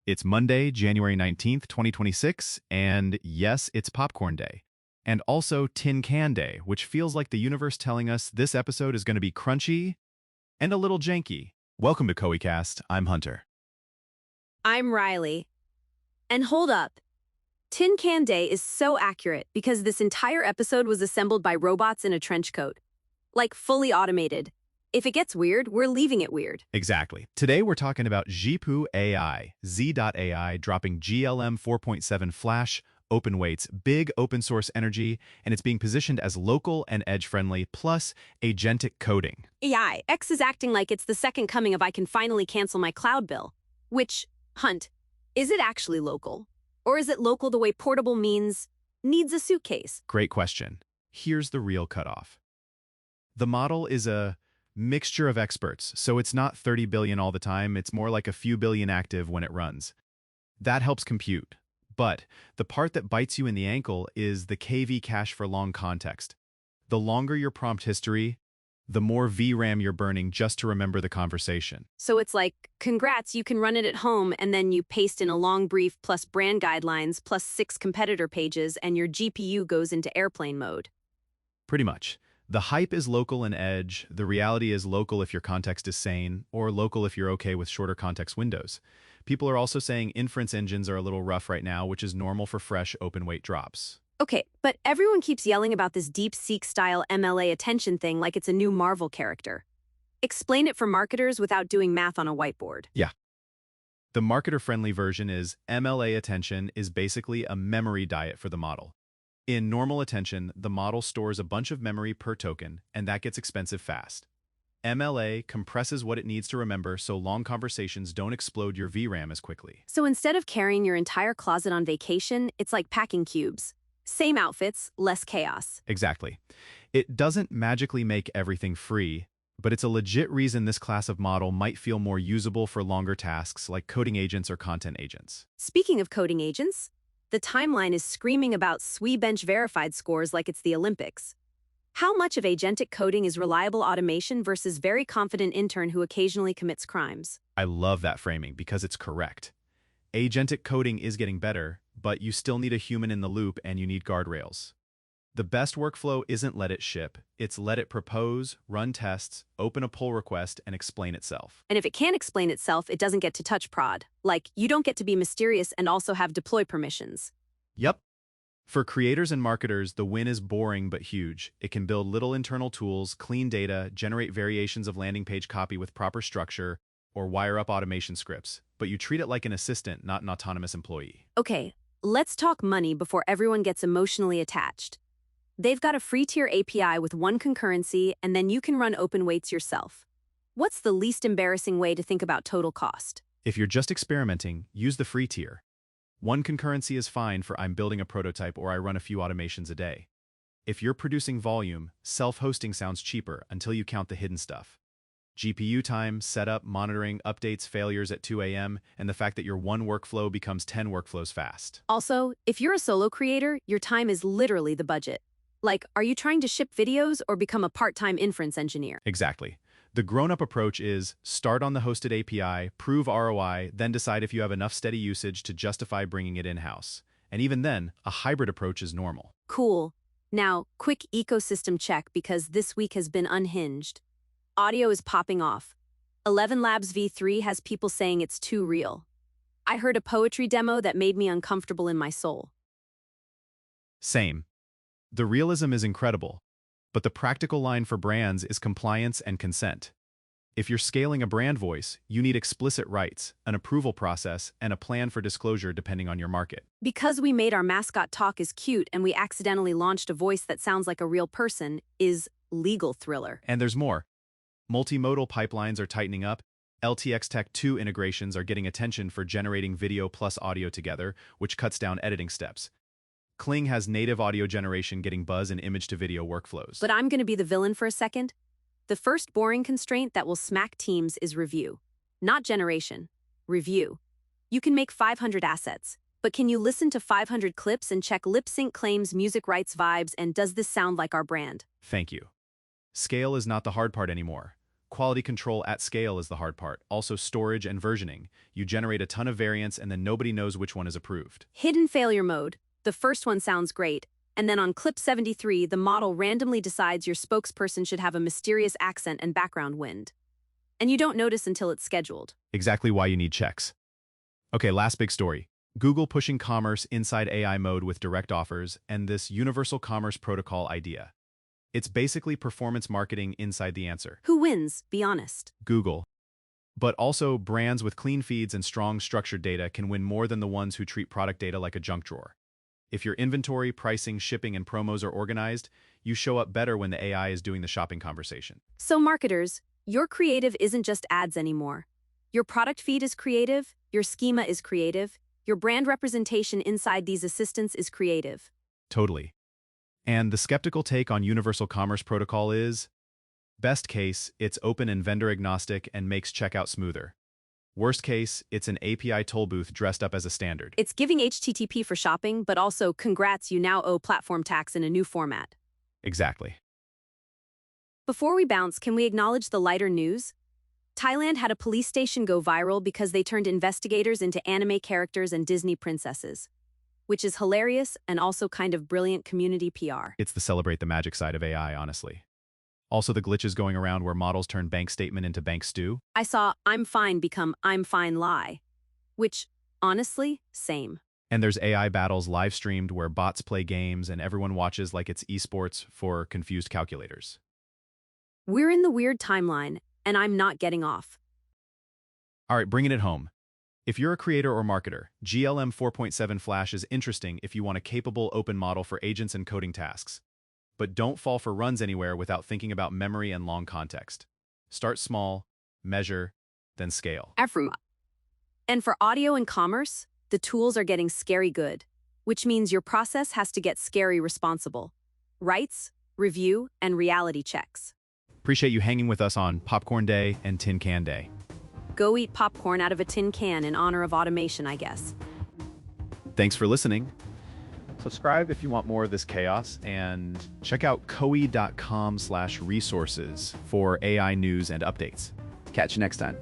It's Monday, January 19th, 2026, and yes, it's Popcorn Day. And also Tin Can Day, which feels like the universe telling us this episode is going to be crunchy and a little janky. Welcome to KoiCast. I'm Hunter. I'm Riley. And hold up. Tin Can Day is so accurate because this entire episode was assembled by robots in a trench coat. Like fully automated. If it gets weird, we're leaving it weird. Exactly. Today we're talking about Zhipu AI, Z.AI dropping GLM 4.7 Flash, open weights, big open source energy, and it's being positioned as local and edge-friendly, plus agentic coding. AI, X is acting like it's the second coming of I can finally cancel my cloud bill. Which, Hunt, is it actually local? Or is it local the way portable means needs a suitcase? Great question. Here's the real cutoff. The model is a mixture of experts, so it's not 30 billion all the time, it's more like a few billion active when it runs. That helps compute. But the part that bites you in the ankle is the KV cache for long context. The longer your prompt history, the more VRAM you're burning just to remember the conversation. So it's like, congrats, you can run it at home, and then you paste in a long brief plus brand guidelines plus 6 competitor pages, and your GPU goes into airplane mode. Pretty much. The hype is local and edge, the reality is local if your context is sane, or local if you're okay with shorter context windows. People are also saying inference engines are a little rough right now, which is normal for fresh open weight drops. Okay, but everyone keeps yelling about this DeepSeek-style MLA attention thing like it's a new Marvel character. Explain it for marketers without doing math on a whiteboard. Yeah. The marketer-friendly version is MLA attention is basically a memory diet for the model. In normal attention, the model stores a bunch of memory per token, and that gets expensive fast. MLA compresses what it needs to remember so long conversations don't explode your VRAM as quickly. So instead of carrying your entire closet on vacation, it's like packing cubes. Same outfits, less chaos. Exactly. It doesn't magically make everything free, but it's a legit reason this class of model might feel more usable for longer tasks like coding agents or content agents. Speaking of coding agents, the timeline is screaming about SWE Bench verified scores like it's the Olympics. How much of agentic coding is reliable automation versus very confident intern who occasionally commits crimes? I love that framing because it's correct. Agentic coding is getting better, but you still need a human in the loop and you need guardrails. The best workflow isn't let it ship, it's let it propose, run tests, open a pull request, and explain itself. And if it can't explain itself, it doesn't get to touch prod. Like, you don't get to be mysterious and also have deploy permissions. Yep. For creators and marketers, the win is boring but huge. It can build little internal tools, clean data, generate variations of landing page copy with proper structure, or wire up automation scripts. But you treat it like an assistant, not an autonomous employee. Okay, let's talk money before everyone gets emotionally attached. They've got a free tier API with 1 concurrency, and then you can run open weights yourself. What's the least embarrassing way to think about total cost? If you're just experimenting, use the free tier. 1 concurrency is fine for I'm building a prototype or I run a few automations a day. If you're producing volume, self-hosting sounds cheaper until you count the hidden stuff. GPU time, setup, monitoring, updates, failures at 2 a.m., and the fact that your 1 workflow becomes 10 workflows fast. Also, if you're a solo creator, your time is literally the budget. Like, are you trying to ship videos or become a part-time inference engineer? Exactly. The grown-up approach is start on the hosted API, prove ROI, then decide if you have enough steady usage to justify bringing it in-house. And even then, a hybrid approach is normal. Cool. Now, quick ecosystem check because this week has been unhinged. Audio is popping off. 11 Labs v3 has people saying it's too real. I heard a poetry demo that made me uncomfortable in my soul. Same. The realism is incredible, but the practical line for brands is compliance and consent. If you're scaling a brand voice, you need explicit rights, an approval process, and a plan for disclosure depending on your market. Because we made our mascot talk as cute and we accidentally launched a voice that sounds like a real person is legal thriller. And there's more. Multimodal pipelines are tightening up. LTX Tech 2 integrations are getting attention for generating video plus audio together, which cuts down editing steps. Kling has native audio generation getting buzz in image-to-video workflows. But I'm going to be the villain for a second. The first boring constraint that will smack teams is review. Not generation. Review. You can make 500 assets, but can you listen to 500 clips and check lip sync claims, music rights, vibes, and does this sound like our brand? Thank you. Scale is not the hard part anymore. quality control at scale is the hard part. Also storage and versioning. You generate a ton of variants and then nobody knows which one is approved. Hidden failure mode. The first one sounds great. And then on clip 73, the model randomly decides your spokesperson should have a mysterious accent and background wind. And you don't notice until it's scheduled. Exactly why you need checks. Okay, last big story. Google pushing commerce inside AI mode with direct offers and this universal commerce protocol idea. It's basically performance marketing inside the answer. Who wins? Be honest. Google. But also, brands with clean feeds and strong structured data can win more than the ones who treat product data like a junk drawer. If your inventory, pricing, shipping, and promos are organized, you show up better when the AI is doing the shopping conversation. So marketers, your creative isn't just ads anymore. Your product feed is creative, your schema is creative, your brand representation inside these assistants is creative. Totally. And the skeptical take on Universal Commerce Protocol is, best case, it's open and vendor agnostic and makes checkout smoother. Worst case, it's an API toll booth dressed up as a standard. It's giving HTTP for shopping, but also congrats, you now owe platform tax in a new format. Exactly. Before we bounce, can we acknowledge the lighter news? Thailand had a police station go viral because they turned investigators into anime characters and Disney princesses, which is hilarious and also kind of brilliant community PR. It's the celebrate the magic side of AI, honestly. Also the glitches going around where models turn bank statement into bank stew. I saw I'm fine become I'm fine lie, which, honestly, same. And there's AI battles live streamed where bots play games and everyone watches like it's esports for confused calculators. We're in the weird timeline, and I'm not getting off. All right, bringing it home. If you're a creator or marketer, GLM 4.7 Flash is interesting if you want a capable open model for agents and coding tasks. But don't fall for runs anywhere without thinking about memory and long context. Start small, measure, then scale. And for audio and commerce, the tools are getting scary good, which means your process has to get scary responsible. Writes, review, and reality checks. Appreciate you hanging with us on Popcorn Day and Tin Can Day. Go eat popcorn out of a tin can in honor of automation, I guess. Thanks for listening. Subscribe if you want more of this chaos, and check out koei.com/resources for AI news and updates. Catch you next time.